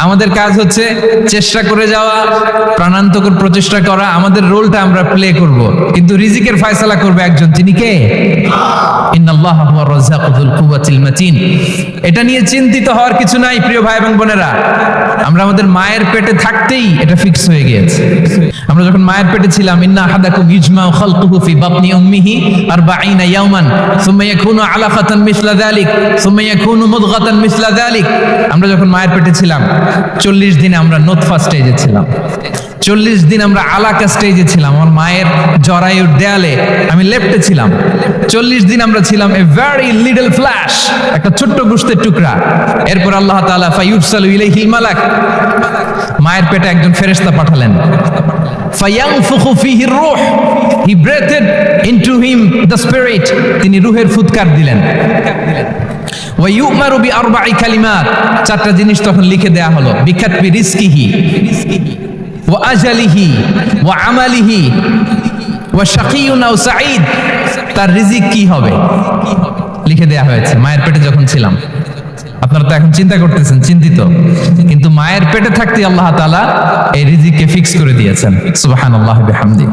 আমাদের কাজ হচ্ছে চেষ্টা করে যাওয়া, প্রাণান্তকর প্রচেষ্টা করা, আমাদের রোলটা আমরা প্লে করব, কিন্তু রিজিকের ফয়সালা করবে একজন, তিনি কে? ইন্নাল্লাহা হুয়ার রাজ্জাকু যুল কুওয়াতিল মাতিন। এটা নিয়ে চিন্তিত হওয়ার কিছু নাই প্রিয় ভাই এবং বোনেরা। আমরা আমাদের মায়ের পেটে থাকতেই এটা ফিক্স হয়ে গিয়েছে। আমরা যখন মায়ের পেটে ছিলাম, ইন্না আহাদাকুম ইজমাউ খালকুহু ফি বাতনি উম্মিহি 40 ইয়াওমান সুম্মা ইয়াকুনু আলাকাতান মিসলা যালিক সুম্মা ইয়াকুনু মুদগাতান মিসলা যালিক। আমরা যখন মায়ের পেটে ছিলাম 40 দিনে আমরা নুতফা স্টেজে ছিলাম, 40 দিন আমরা আলাকা স্টেজে ছিলাম। আমার মায়ের জরায়ুর দেয়ালে আমি লেপ্টে ছিলাম। 40 দিন আমরা ছিলাম এ ভেরি লিটল ফ্ল্যাশ, একটা ছোট্ট গোশতের টুকরা। এরপর আল্লাহ তাআলা ফায়ুরসালু ইলাইহিল মালাক, মায়ের পেটে একজন ফেরেশতা পাঠালেন। ফায়ানফুখু ফিহির রূহ, he breathed into him the spirit, তিনি রূহের ফুৎকার দিলেন। ওয়া ইউমারু বিআরবা'i কালিমাত, চারটা জিনিস তখন লিখে দেয়া হলো। বিকাতবি রিজকিহি ওয়া আজালিহি ওয়া আমালিহি ওয়া শাকিয়ুন আও সাঈদ, তার রিজিক কি হবে লিখে দেয়া হয়েছে মায়ের পেটে যখন ছিলাম। আপনারা তো এখন চিন্তা করতেছেন, চিন্তিত, কিন্তু মায়ের পেটে থাকতে আল্লাহ তাআলা এই রিজিককে ফিক্স করে দিয়েছেন। সুবহানাল্লাহি ওয়া বিহামদিহি।